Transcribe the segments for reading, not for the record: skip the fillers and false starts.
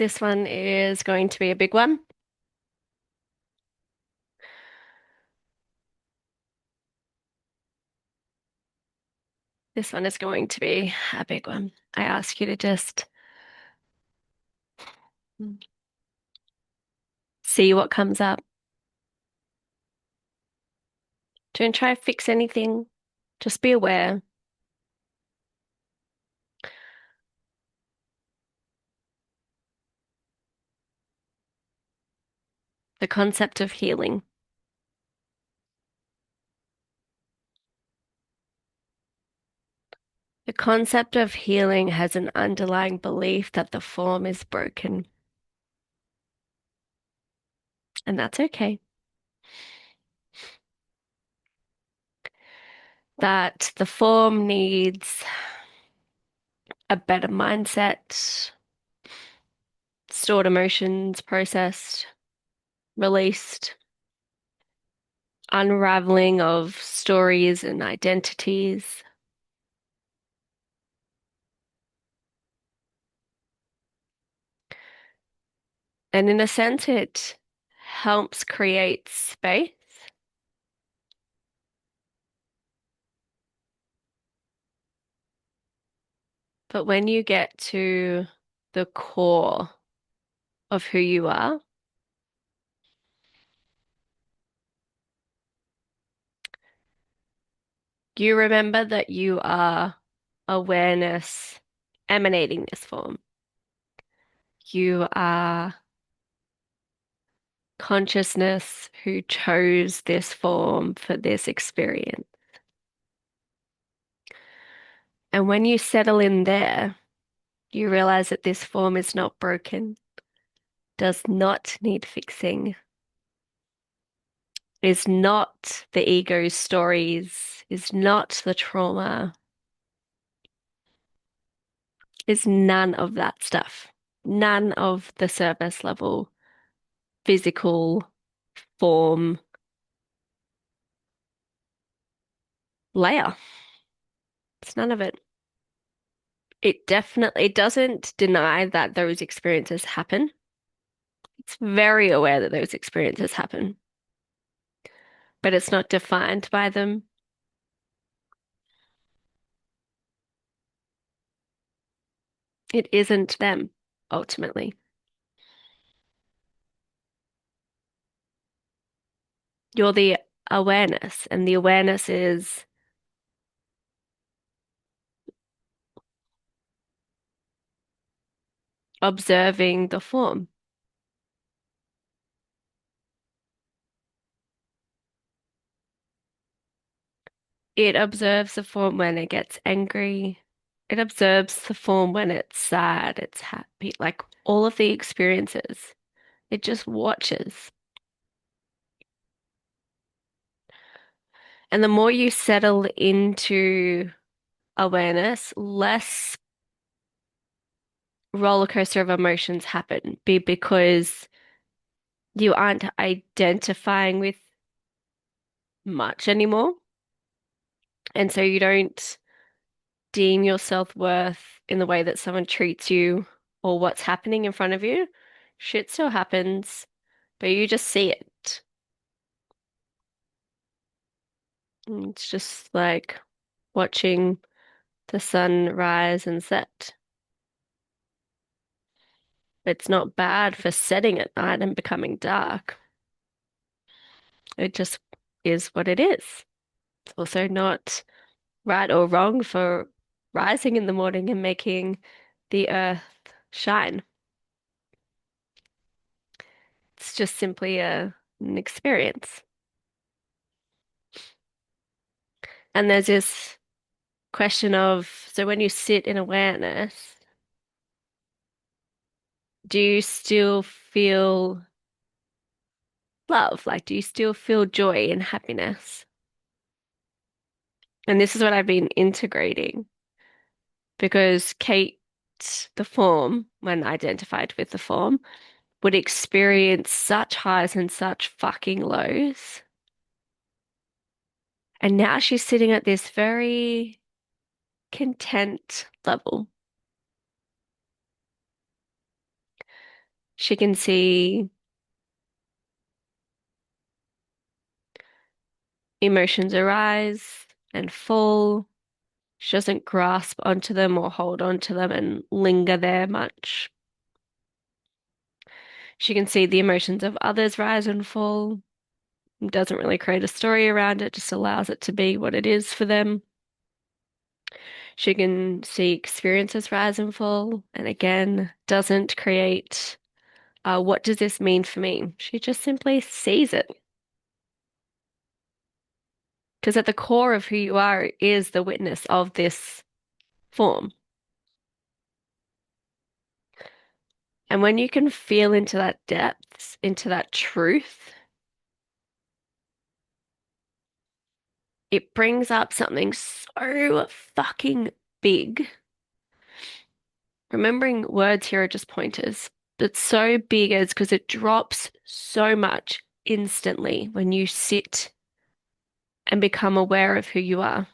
This one is going to be a big one. This one is going to be a big one. I ask you to just see what comes up. Don't try to fix anything. Just be aware. The concept of healing. The concept of healing has an underlying belief that the form is broken, and that's okay. That the form needs a better mindset, stored emotions processed, released, unraveling of stories and identities. And in a sense, it helps create space. But when you get to the core of who you are, you remember that you are awareness emanating this form. You are consciousness who chose this form for this experience. And when you settle in there, you realize that this form is not broken, does not need fixing, is not the ego's stories, is not the trauma, is none of that stuff. None of the surface level physical form layer. It's none of it. It doesn't deny that those experiences happen. It's very aware that those experiences happen, but it's not defined by them. It isn't them, ultimately. You're the awareness, and the awareness is observing the form. It observes the form when it gets angry. It observes the form when it's sad, it's happy, like all of the experiences. It just watches. And the more you settle into awareness, less roller coaster of emotions happen because you aren't identifying with much anymore. And so you don't deem your self-worth in the way that someone treats you or what's happening in front of you. Shit still happens, but you just see it. And it's just like watching the sun rise and set. It's not bad for setting at night and becoming dark. It just is what it is. It's also not right or wrong for rising in the morning and making the earth shine. It's just simply an experience. And there's this question of, so when you sit in awareness, do you still feel love? Like, do you still feel joy and happiness? And this is what I've been integrating because Kate, the form, when identified with the form, would experience such highs and such fucking lows. And now she's sitting at this very content level. She can see emotions arise and fall. She doesn't grasp onto them or hold onto them and linger there much. She can see the emotions of others rise and fall. Doesn't really create a story around it, just allows it to be what it is for them. She can see experiences rise and fall, and again, doesn't create, what does this mean for me? She just simply sees it. Because at the core of who you are is the witness of this form. And when you can feel into that depth, into that truth, it brings up something so fucking big. Remembering words here are just pointers, but so big as because it drops so much instantly when you sit and become aware of who you are.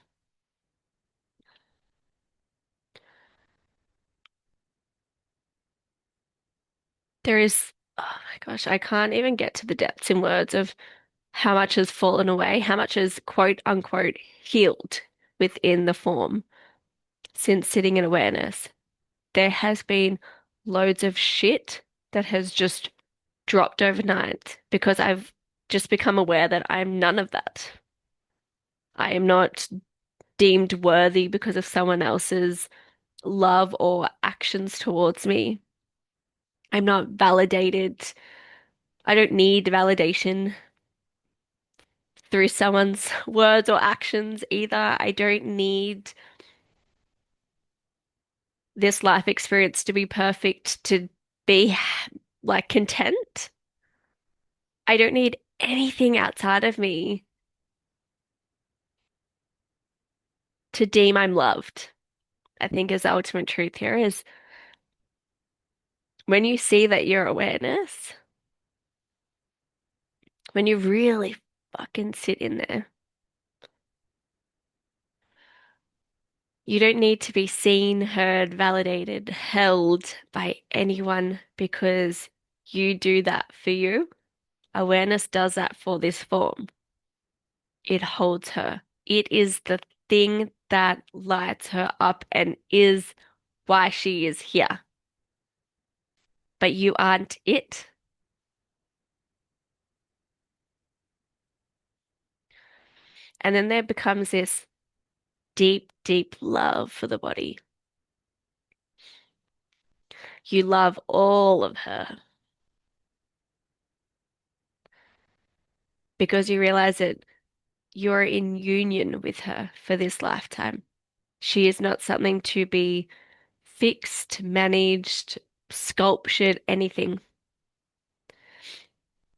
There is, oh my gosh, I can't even get to the depths in words of how much has fallen away, how much has quote unquote healed within the form since sitting in awareness. There has been loads of shit that has just dropped overnight because I've just become aware that I'm none of that. I am not deemed worthy because of someone else's love or actions towards me. I'm not validated. I don't need validation through someone's words or actions either. I don't need this life experience to be perfect to be like content. I don't need anything outside of me to deem I'm loved. I think is the ultimate truth here is when you see that your awareness, when you really fucking sit in there, you don't need to be seen, heard, validated, held by anyone because you do that for you. Awareness does that for this form. It holds her. It is the thing that lights her up and is why she is here. But you aren't it. And then there becomes this deep, deep love for the body. You love all of her because you realize that you're in union with her for this lifetime. She is not something to be fixed, managed, sculptured, anything.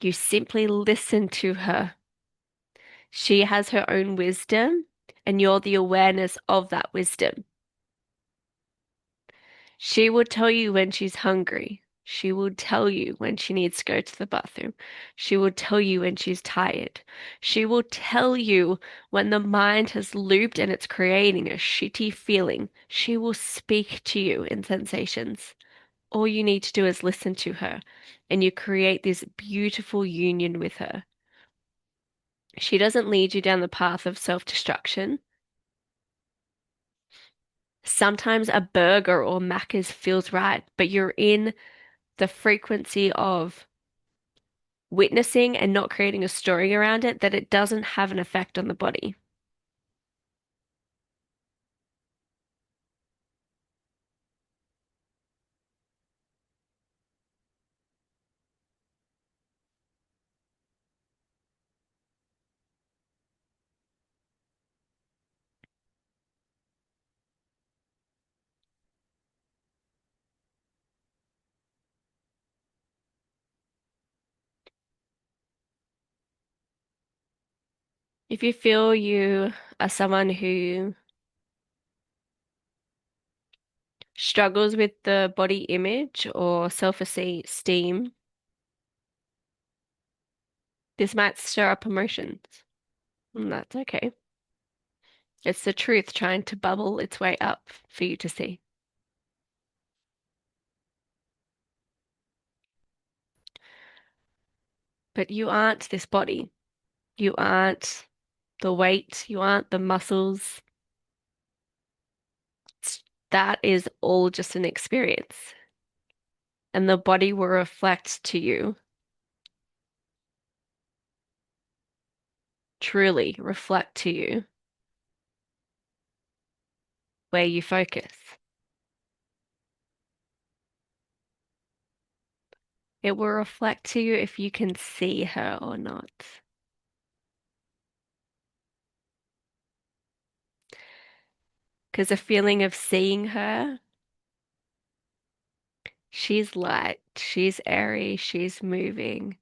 You simply listen to her. She has her own wisdom, and you're the awareness of that wisdom. She will tell you when she's hungry. She will tell you when she needs to go to the bathroom. She will tell you when she's tired. She will tell you when the mind has looped and it's creating a shitty feeling. She will speak to you in sensations. All you need to do is listen to her, and you create this beautiful union with her. She doesn't lead you down the path of self-destruction. Sometimes a burger or Macca's feels right, but you're in the frequency of witnessing and not creating a story around it that it doesn't have an effect on the body. If you feel you are someone who struggles with the body image or self-esteem, this might stir up emotions. And that's okay. It's the truth trying to bubble its way up for you to see. But you aren't this body. You aren't the weight. You aren't the muscles. That is all just an experience. And the body will reflect to you, truly reflect to you where you focus. It will reflect to you if you can see her or not. Because the feeling of seeing her, she's light, she's airy, she's moving.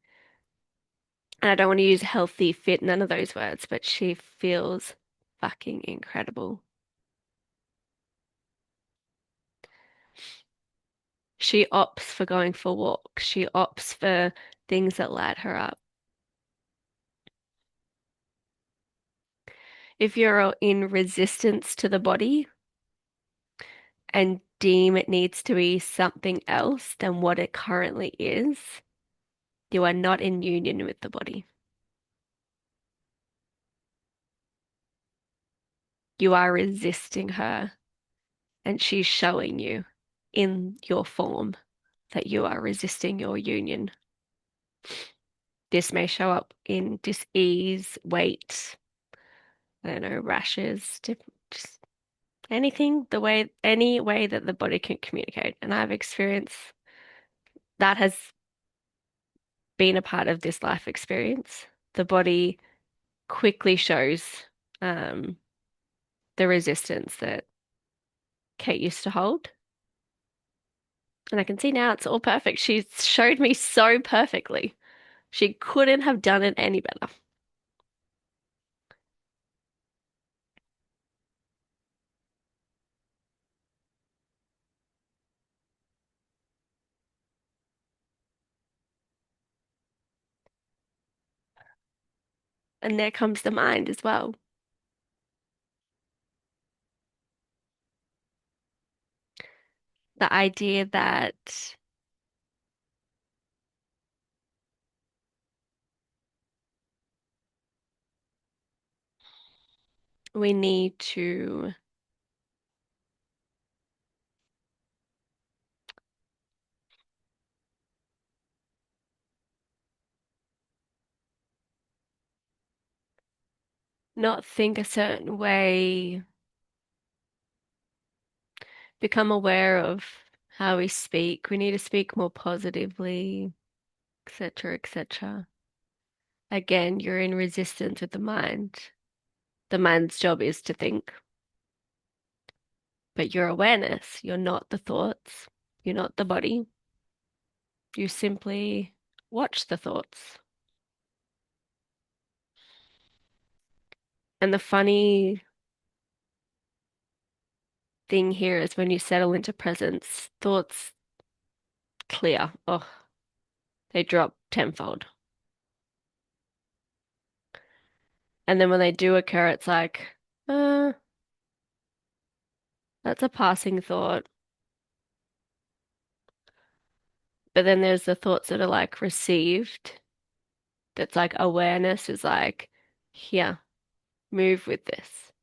And I don't want to use healthy, fit, none of those words, but she feels fucking incredible. She opts for going for walks. She opts for things that light her up. If you're in resistance to the body and deem it needs to be something else than what it currently is, you are not in union with the body. You are resisting her, and she's showing you in your form that you are resisting your union. This may show up in dis-ease, weight, I don't know, rashes, just anything, any way that the body can communicate. And I've experienced that has been a part of this life experience. The body quickly shows um, the resistance that Kate used to hold. And I can see now it's all perfect. She showed me so perfectly. She couldn't have done it any better. And there comes the mind as well. The idea that we need to not think a certain way, become aware of how we speak. We need to speak more positively, etc., etc. Again, you're in resistance with the mind. The mind's job is to think, but your awareness, you're not the thoughts, you're not the body. You simply watch the thoughts. And the funny thing here is when you settle into presence, thoughts clear. Oh, they drop tenfold. And then when they do occur, it's like, uh, that's a passing thought. But then there's the thoughts that are like received. That's like awareness is like, here, move with this.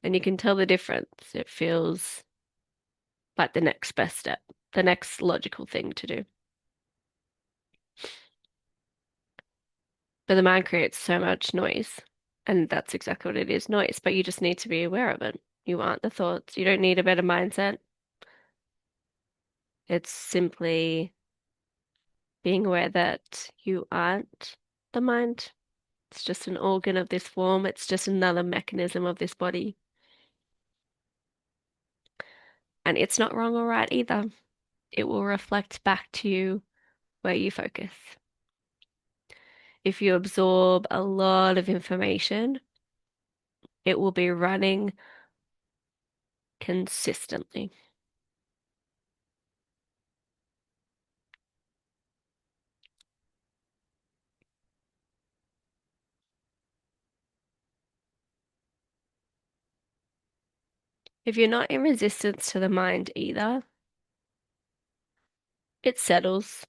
And you can tell the difference. It feels like the next best step, the next logical thing to do. But the mind creates so much noise. And that's exactly what it is, noise. But you just need to be aware of it. You aren't the thoughts. You don't need a better mindset. It's simply being aware that you aren't the mind. It's just an organ of this form. It's just another mechanism of this body. And it's not wrong or right either. It will reflect back to you where you focus. If you absorb a lot of information, it will be running consistently. If you're not in resistance to the mind either, it settles.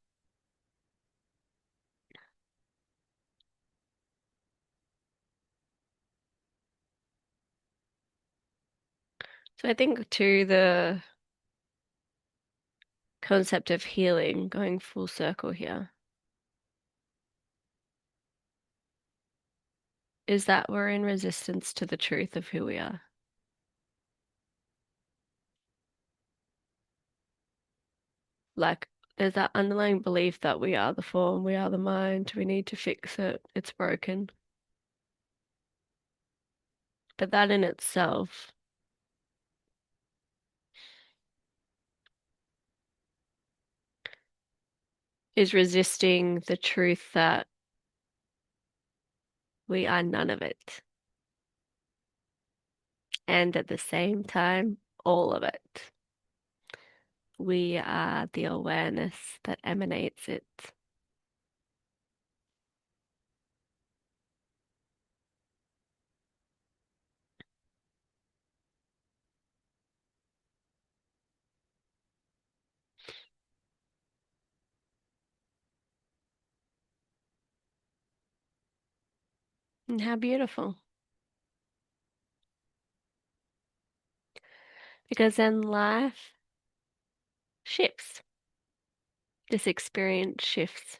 So I think too the concept of healing, going full circle here, is that we're in resistance to the truth of who we are. Like there's that underlying belief that we are the form, we are the mind, we need to fix it, it's broken. But that in itself is resisting the truth that we are none of it. And at the same time, all of it. We are the awareness that emanates it. And how beautiful. Because then life shifts. This experience shifts.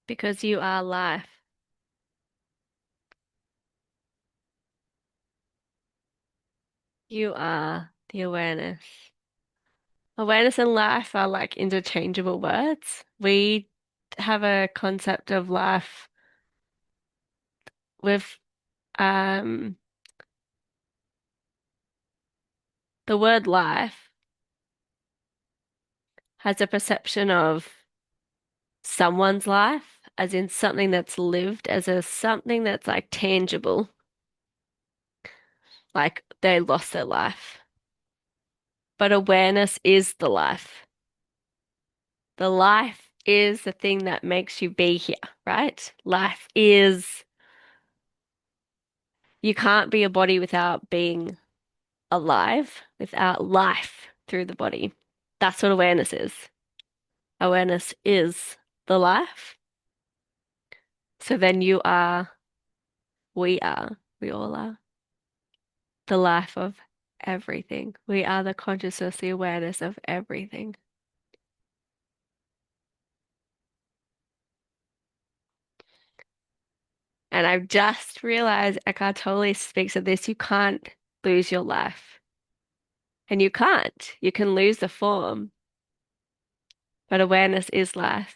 Because you are life. You are the awareness. Awareness and life are like interchangeable words. We have a concept of life with um the word life has a perception of someone's life, as in something that's lived, as a something that's like tangible, like they lost their life. But awareness is the life. The life is the thing that makes you be here, right? Life is, you can't be a body without being alive, without life through the body. That's what awareness is. Awareness is the life. So then you are, we all are the life of everything. We are the consciousness, the awareness of everything. And I've just realized Eckhart Tolle speaks of this. You can't lose your life. And you can't. You can lose the form, but awareness is life.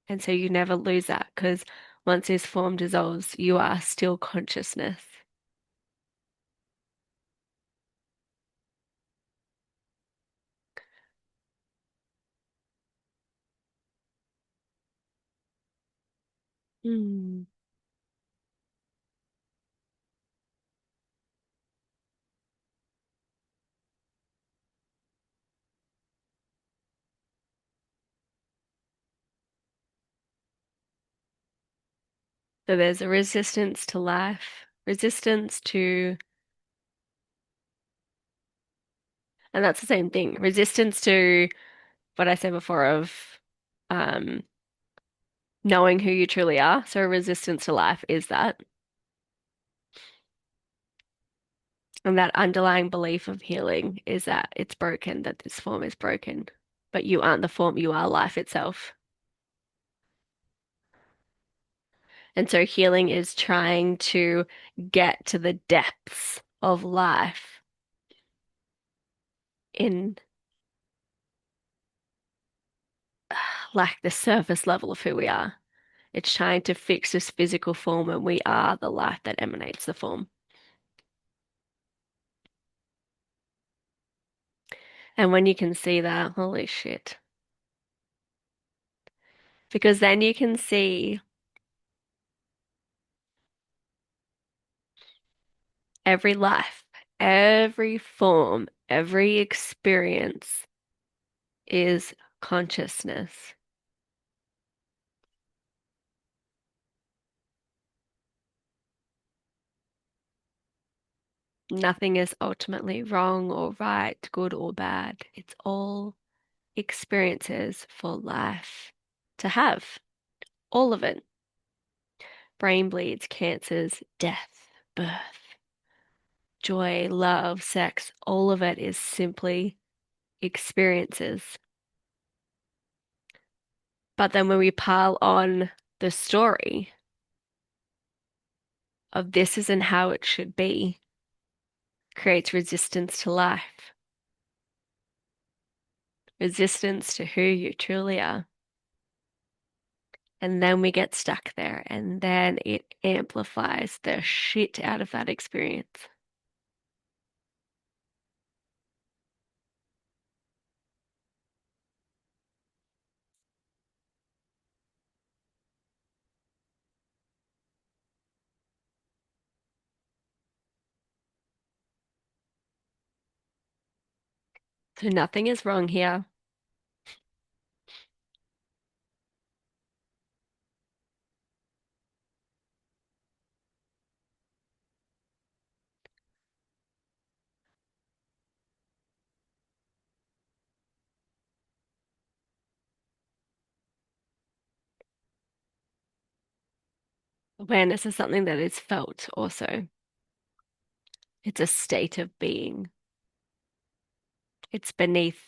And so you never lose that because once this form dissolves, you are still consciousness. Hmm. So there's a resistance to life, resistance to, and that's the same thing, resistance to what I said before of um, knowing who you truly are. So resistance to life is that. And that underlying belief of healing is that it's broken, that this form is broken. But you aren't the form, you are life itself. And so healing is trying to get to the depths of life in like the surface level of who we are. It's trying to fix this physical form, and we are the life that emanates the form. And when you can see that, holy shit. Because then you can see every life, every form, every experience is consciousness. Nothing is ultimately wrong or right, good or bad. It's all experiences for life to have. All of it. Brain bleeds, cancers, death, birth, joy, love, sex, all of it is simply experiences. But then when we pile on the story of this isn't how it should be, creates resistance to life, resistance to who you truly are. And then we get stuck there, and then it amplifies the shit out of that experience. So nothing is wrong here. Awareness is something that is felt also. It's a state of being. It's beneath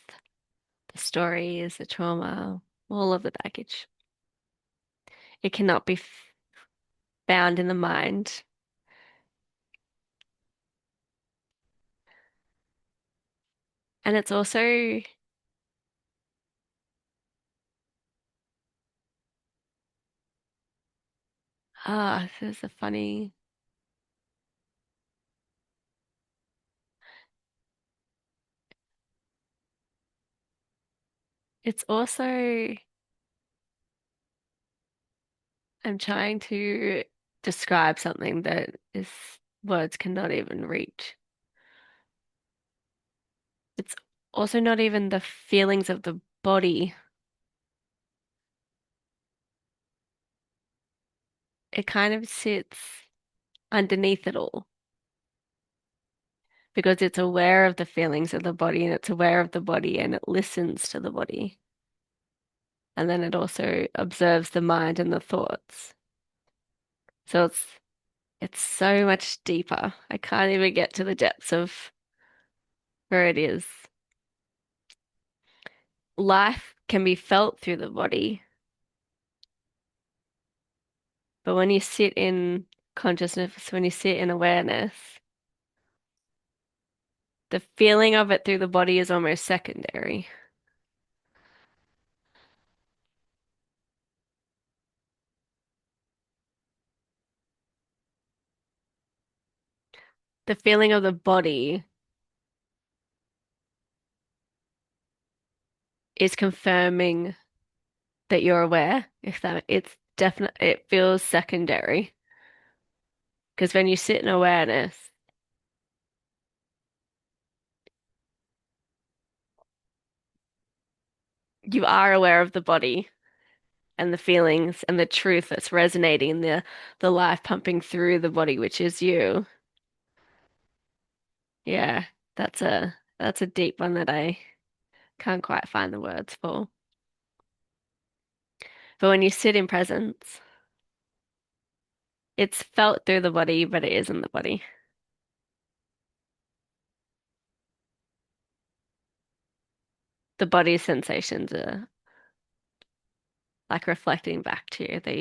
the stories, the trauma, all of the baggage. It cannot be found in the mind. And it's also this is a funny. It's also, I'm trying to describe something that is words cannot even reach. It's also not even the feelings of the body. It kind of sits underneath it all because it's aware of the feelings of the body and it's aware of the body and it listens to the body. And then it also observes the mind and the thoughts. So it's so much deeper. I can't even get to the depths of where it is. Life can be felt through the body, but when you sit in consciousness, when you sit in awareness, the feeling of it through the body is almost secondary. The feeling of the body is confirming that you're aware, if that it's definite, it feels secondary. Because when you sit in awareness, you are aware of the body and the feelings and the truth that's resonating in the life pumping through the body, which is you. Yeah, that's a deep one that I can't quite find the words for. But when you sit in presence, it's felt through the body, but it isn't the body. The body's sensations are like reflecting back to you that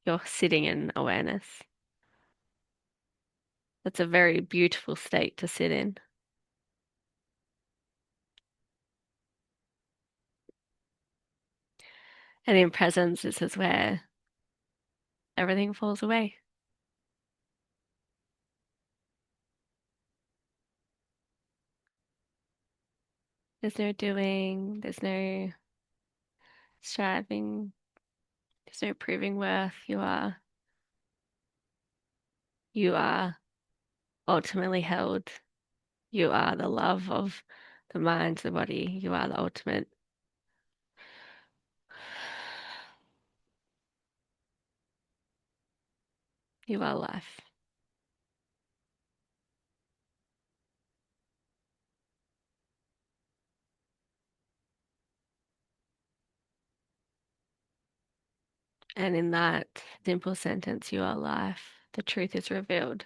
you're sitting in awareness. That's a very beautiful state to sit in. And in presence, this is where everything falls away. There's no doing, there's no striving, there's no proving worth. You are ultimately held. You are the love of the mind, the body. You are the ultimate. You are life. And in that simple sentence, you are life, the truth is revealed.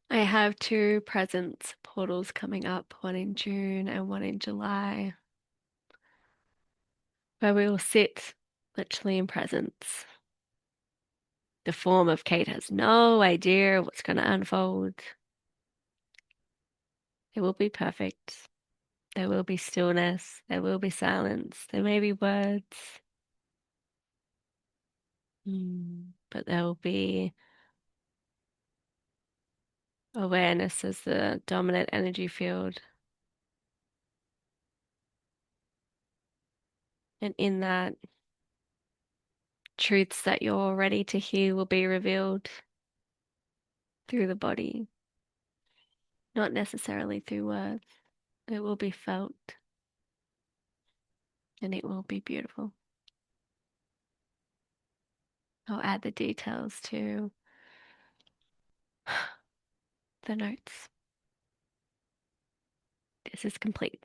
I have two presence portals coming up, one in June and one in July, where we will sit literally in presence. The form of Kate has no idea what's going to unfold. It will be perfect. There will be stillness. There will be silence. There may be words. But there will be awareness as the dominant energy field. And in that, truths that you're ready to hear will be revealed through the body, not necessarily through words. It will be felt and it will be beautiful. I'll add the details to the notes. This is complete.